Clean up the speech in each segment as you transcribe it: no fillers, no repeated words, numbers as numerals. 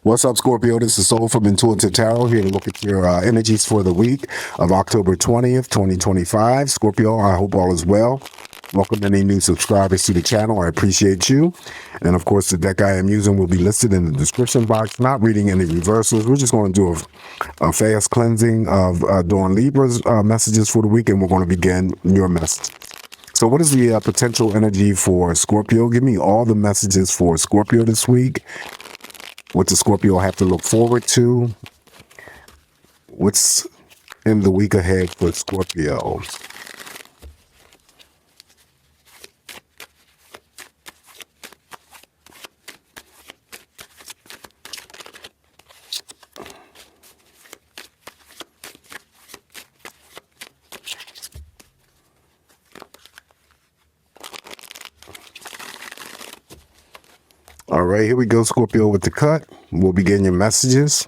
What's up, Scorpio? This is Soul from Intuitive Tarot here to look at your energies for the week of October 20th, 2025. Scorpio, I hope all is well. Welcome any new subscribers to the channel. I appreciate you. And of course, the deck I am using will be listed in the description box. Not reading any reversals. We're just going to do a fast cleansing of Dawn Libra's messages for the week, and we're going to begin your message. So what is the potential energy for Scorpio? Give me all the messages for Scorpio this week. What does Scorpio have to look forward to? What's in the week ahead for Scorpio? All right, here we go, Scorpio, with the cut. We'll begin your messages.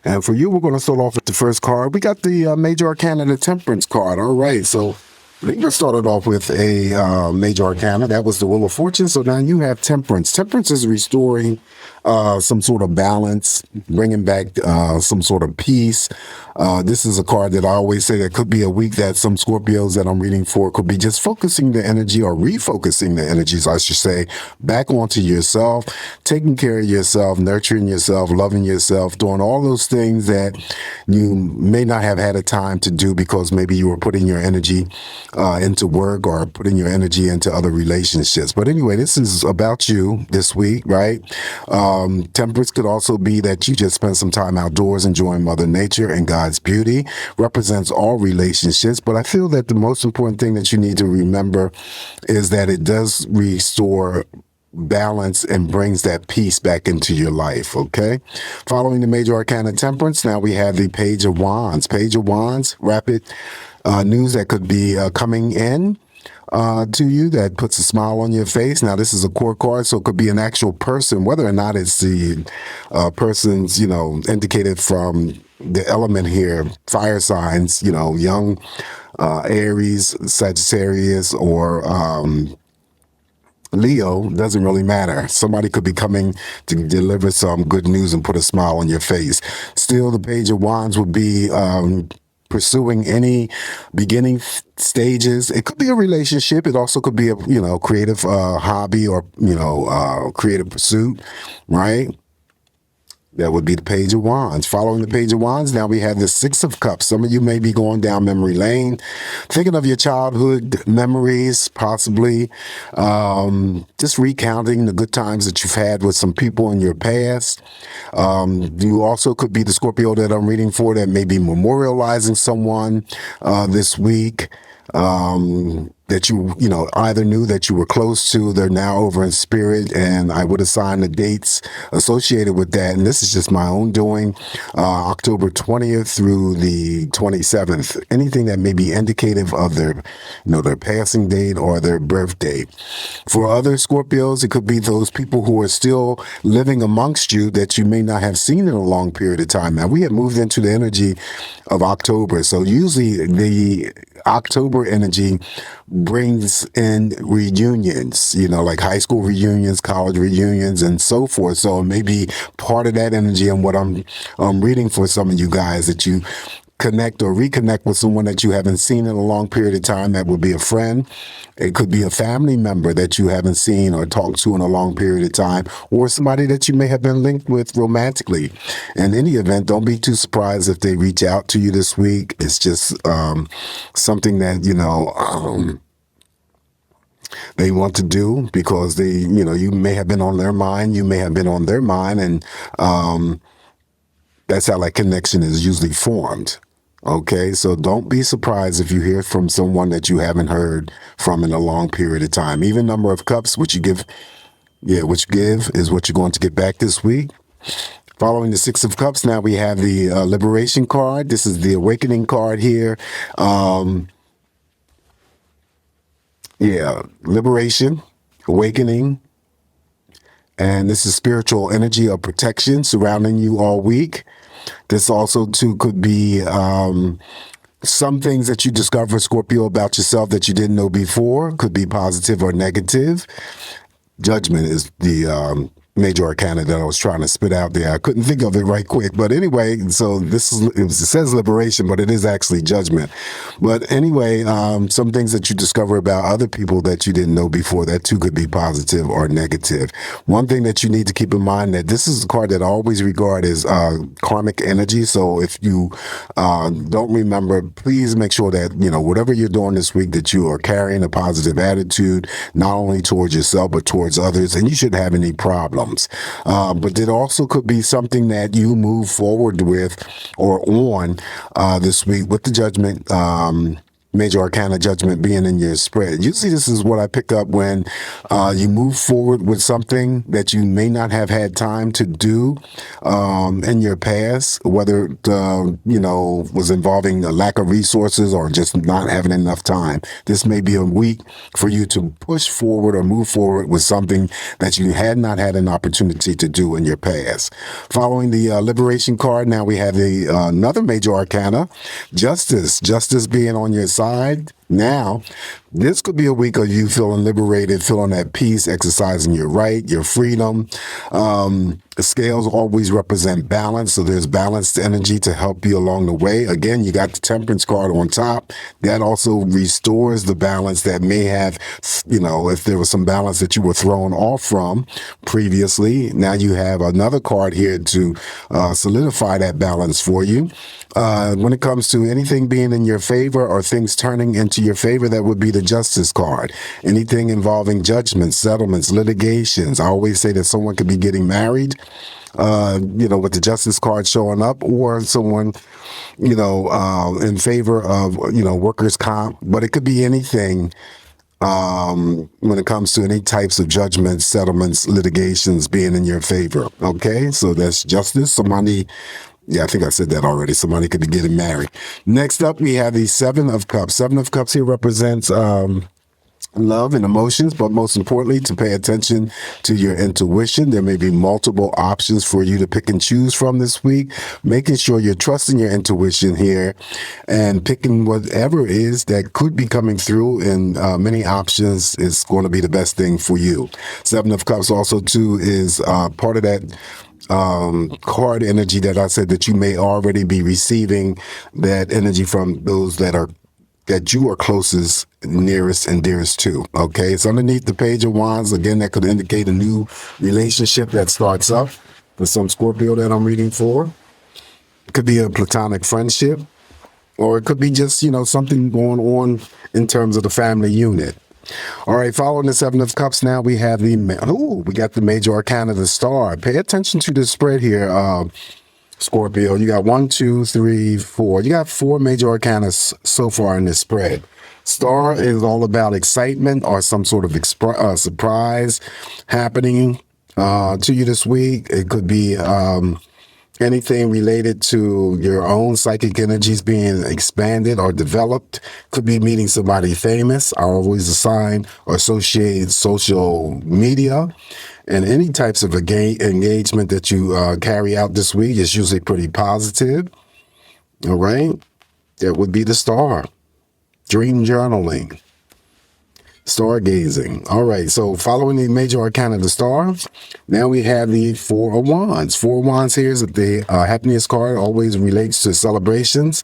And for you, we're going to start off with the first card. We got the Major Arcana, the Temperance card. All right, so Libra started off with a Major Arcana. That was the Wheel of Fortune. So now you have Temperance. Temperance is restoring some sort of balance, bringing back some sort of peace. This is a card that I always say that could be a week that some Scorpios that I'm reading for could be just focusing the energy, or refocusing the energies, I should say, back onto yourself, taking care of yourself, nurturing yourself, loving yourself, doing all those things that you may not have had a time to do because maybe you were putting your energy into work or putting your energy into other relationships. But anyway, this is about you this week, right? Temperance could also be that you just spend some time outdoors enjoying Mother Nature and God's beauty. Represents all relationships, but I feel that the most important thing that you need to remember is that it does restore balance and brings that peace back into your life, okay? Following the Major Arcana Temperance, now we have the Page of Wands. Page of Wands, rapid news that could be coming in to you that puts a smile on your face. Now, this is a core card, so it could be an actual person, whether or not it's the person's, indicated from the element here, fire signs, young Aries, Sagittarius, or Leo, doesn't really matter. Somebody could be coming to deliver some good news and put a smile on your face. Still, the Page of Wands would be pursuing any beginning stages. It could be a relationship. It also could be a, creative hobby, or, creative pursuit, right? That would be the Page of Wands. Following the Page of Wands, now we have the Six of Cups. Some of you may be going down memory lane, thinking of your childhood memories, possibly just recounting the good times that you've had with some people in your past. You also could be the Scorpio that I'm reading for that may be memorializing someone this week. That you either knew that you were close to, they're now over in spirit, and I would assign the dates associated with that. And this is just my own doing, October 20th through the 27th. Anything that may be indicative of their, their passing date or their birth date. For other Scorpios, it could be those people who are still living amongst you that you may not have seen in a long period of time. Now, we have moved into the energy of October, so usually the October energy brings in reunions, like high school reunions, college reunions, and so forth. So maybe part of that energy and what I'm reading for some of you guys, that you connect or reconnect with someone that you haven't seen in a long period of time. That would be a friend. It could be a family member that you haven't seen or talked to in a long period of time, or somebody that you may have been linked with romantically. In any event, don't be too surprised if they reach out to you this week. It's just something that, they want to do because they, you may have been on their mind, you may have been on their mind, and that's how that connection is usually formed. Okay, so don't be surprised if you hear from someone that you haven't heard from in a long period of time. Even number of cups, which you give is what you're going to get back this week. Following the Six of Cups, now we have the Liberation card. This is the Awakening card here. Liberation, awakening. And this is spiritual energy of protection surrounding you all week. This also, too, could be some things that you discover, Scorpio, about yourself that you didn't know before. Could be positive or negative. Judgment is the major arcana that I was trying to spit out there. I couldn't think of it right quick. But anyway, so it says liberation, but it is actually judgment. But anyway, some things that you discover about other people that you didn't know before, that too could be positive or negative. One thing that you need to keep in mind that this is a card that I always regard as karmic energy. So if you don't remember, please make sure that, whatever you're doing this week, that you are carrying a positive attitude, not only towards yourself, but towards others, and you shouldn't have any problems. But it also could be something that you move forward with or on this week with the judgment, major arcana judgment being in your spread. Usually this is what I pick up when you move forward with something that you may not have had time to do in your past, whether it, was involving a lack of resources or just not having enough time. This may be a week for you to push forward or move forward with something that you had not had an opportunity to do in your past. Following the liberation card, now we have another major arcana, justice. Justice being on your side. Now, this could be a week of you feeling liberated, feeling at peace, exercising your right, your freedom. The scales always represent balance, so there's balanced energy to help you along the way. Again, you got the temperance card on top. That also restores the balance that may have, if there was some balance that you were thrown off from previously. Now you have another card here to solidify that balance for you. When it comes to anything being in your favor or things turning into your favor, that would be the justice card. Anything involving judgments, settlements, litigations. I always say that someone could be getting married, with the justice card showing up, or someone, in favor of, workers' comp, but it could be anything. When it comes to any types of judgments, settlements, litigations being in your favor. Okay, so that's justice. Somebody, I think I said that already. Somebody could be getting married. Next up, we have the Seven of Cups. Seven of Cups here represents love and emotions, but most importantly, to pay attention to your intuition. There may be multiple options for you to pick and choose from this week. Making sure you're trusting your intuition here and picking whatever it is that could be coming through in many options is going to be the best thing for you. Seven of Cups also too is part of that card energy that I said that you may already be receiving that energy from those that you are closest, nearest, and dearest to. Okay, it's underneath the Page of Wands. Again, that could indicate a new relationship that starts up for some Scorpio that I'm reading for. It could be a platonic friendship, or it could be just, something going on in terms of the family unit. All right, following the Seven of Cups, now we have we got the major arcana, the Star. Pay attention to the spread here, Scorpio. You got 1, 2, 3, 4. You got 4 major arcana so far in this spread. Star is all about excitement or some sort of surprise happening to you this week. It could be anything related to your own psychic energies being expanded or developed. Could be meeting somebody famous. I always assign or associate social media. And any types of engagement that you carry out this week is usually pretty positive. All right. That would be the Star. Dream journaling. Stargazing. All right. So following the major arcana of the Star, now we have the Four of Wands. Four of Wands here is the happiness card. Always relates to celebrations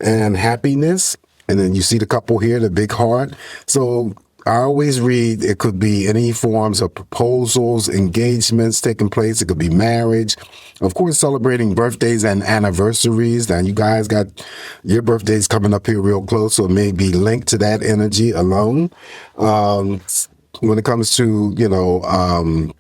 and happiness. And then you see the couple here, the big heart. So I always read it could be any forms of proposals, engagements taking place. It could be marriage. Of course, celebrating birthdays and anniversaries. Now, you guys got your birthdays coming up here real close, so it may be linked to that energy alone. When it comes to,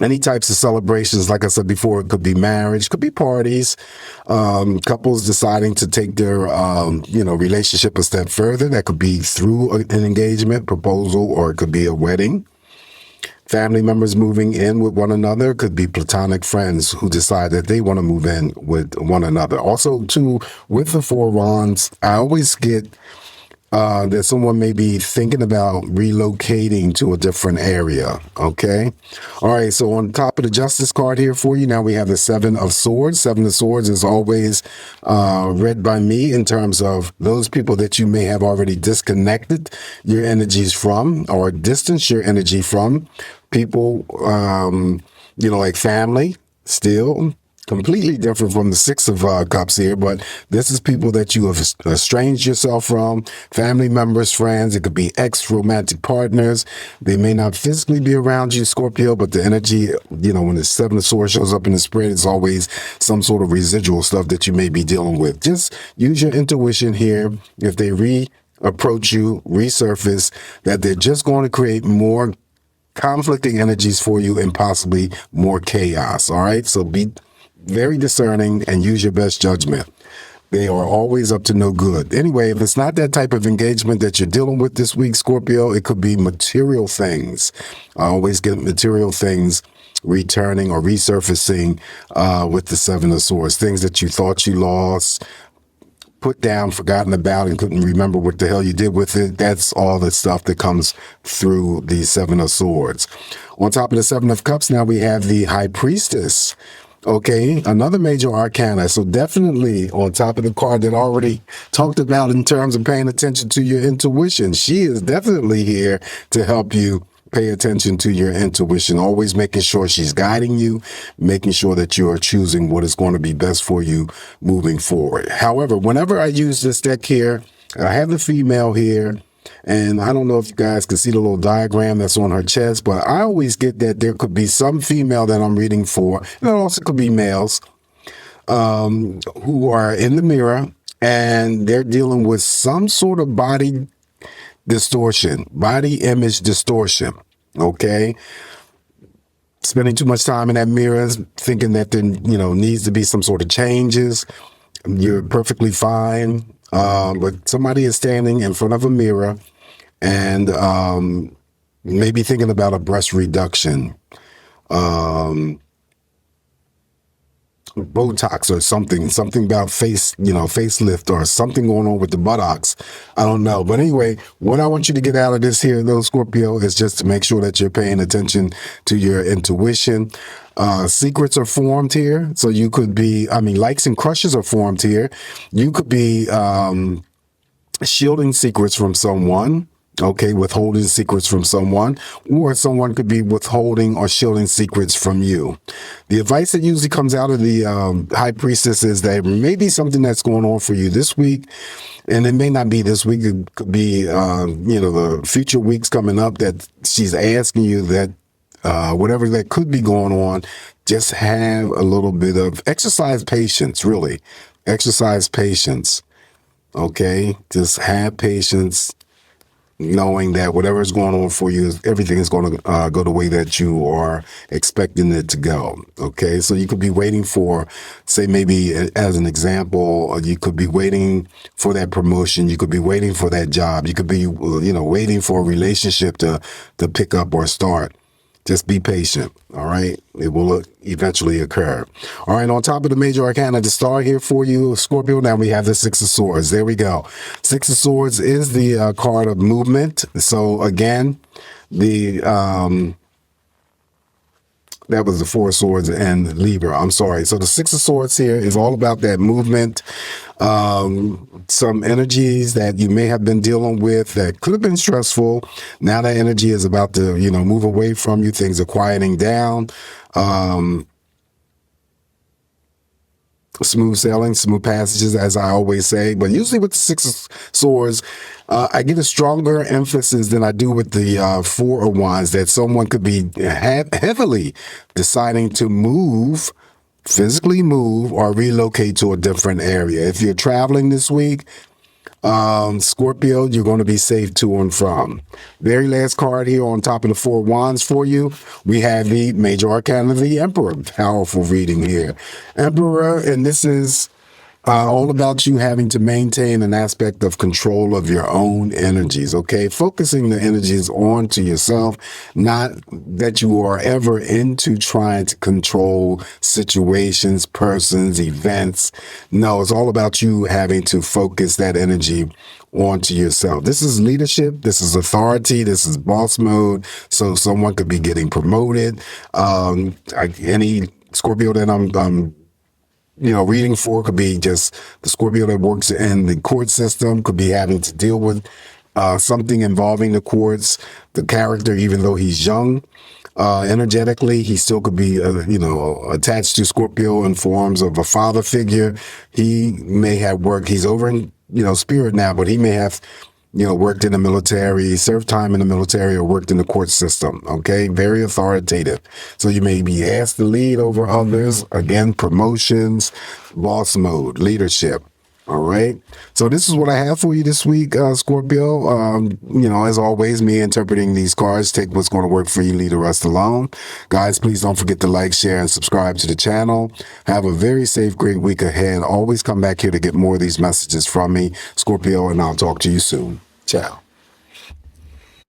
any types of celebrations, like I said before, it could be marriage, could be parties, couples deciding to take their, relationship a step further. That could be through an engagement, proposal, or it could be a wedding. Family members moving in with one another. Could be platonic friends who decide that they want to move in with one another. Also, too, with the Four of Wands, I always get that someone may be thinking about relocating to a different area. Okay. All right. So on top of the Justice card here for you, now we have the Seven of Swords. Seven of Swords is always read by me in terms of those people that you may have already disconnected your energies from or distanced your energy from people, like family, still completely different from the Six of Cups here, but this is people that you have estranged yourself from, family members, friends. It could be ex-romantic partners. They may not physically be around you, Scorpio, but the energy, when the Seven of Swords shows up in the spread, it's always some sort of residual stuff that you may be dealing with. Just use your intuition here. If they approach you, resurface, that they're just going to create more conflicting energies for you and possibly more chaos. All right. So be very discerning and use your best judgment. They are always up to no good. Anyway, if it's not that type of engagement that you're dealing with this week, Scorpio, it could be material things. I always get material things returning or resurfacing with the Seven of Swords, things that you thought you lost, put down, forgotten about, and couldn't remember what the hell you did with it. That's all the stuff that comes through the Seven of Swords. On top of the Seven of Cups, now we have the High Priestess. Okay, another major arcana. So definitely on top of the card that I already talked about in terms of paying attention to your intuition. She is definitely here to help you pay attention to your intuition, always making sure she's guiding you, making sure that you are choosing what is going to be best for you moving forward. However, whenever I use this deck here, I have the female here, and I don't know if you guys can see the little diagram that's on her chest, but I always get that there could be some female that I'm reading for, and it also could be males who are in the mirror, and they're dealing with some sort of body distortion, body image distortion. Okay. Spending too much time in that mirror, thinking that there, needs to be some sort of changes. You're perfectly fine. But somebody is standing in front of a mirror and maybe thinking about a breast reduction, Botox or something about facelift or something going on with the buttocks. I don't know. But anyway, what I want you to get out of this here, though, Scorpio, is just to make sure that you're paying attention to your intuition. Secrets are formed here. So you could be, likes and crushes are formed here. You could be shielding secrets from someone. Okay, withholding secrets from someone, or someone could be withholding or shielding secrets from you. The advice that usually comes out of the High Priestess is that it may be something that's going on for you this week, and it may not be this week. It could be, the future weeks coming up that she's asking you that whatever that could be going on, just have a little bit of exercise patience, really. Exercise patience. Okay, just have patience, knowing that whatever is going on for you, everything is going to go the way that you are expecting it to go. Okay, so you could be waiting for, say, maybe as an example, you could be waiting for that promotion. You could be waiting for that job. You could be, waiting for a relationship to pick up or start. Just be patient, all right? It will eventually occur. All right, on top of the major arcana, the star here for you, Scorpio, now we have the Six of Swords. There we go. Six of Swords is the card of movement. So again, that was the Four of Swords and Libra. I'm sorry. So the Six of Swords here is all about that movement. Some energies that you may have been dealing with that could have been stressful. Now that energy is about to, move away from you. Things are quieting down. Smooth sailing, smooth passages, as I always say. But usually with the Six of Swords, I get a stronger emphasis than I do with the Four of Wands, that someone could be heavily deciding to physically move or relocate to a different area. If you're traveling this week, Scorpio, you're going to be safe to and from. Very last card here on top of the Four of Wands for you, we have the major arcana of the Emperor. Powerful reading here. Emperor, and this is all about you having to maintain an aspect of control of your own energies, okay? Focusing the energies onto yourself, not that you are ever into trying to control situations, persons, events. No, it's all about you having to focus that energy onto yourself. This is leadership. This is authority. This is boss mode. So someone could be getting promoted. Any Scorpio that I'm reading for could be just the Scorpio that works in the court system, could be having to deal with something involving the courts, the character, even though he's young, Energetically, he still could be, attached to Scorpio in forms of a father figure. He may have worked, he's over in, spirit now, but he may have, worked in the military, served time in the military, or worked in the court system. Okay. Very authoritative. So you may be asked to lead over others. Again, promotions, boss mode, leadership. All right. So this is what I have for you this week, Scorpio. As always, me interpreting these cards, take what's going to work for you, leave the rest alone. Guys, please don't forget to like, share, and subscribe to the channel. Have a very safe, great week ahead. Always come back here to get more of these messages from me, Scorpio, and I'll talk to you soon. Ciao.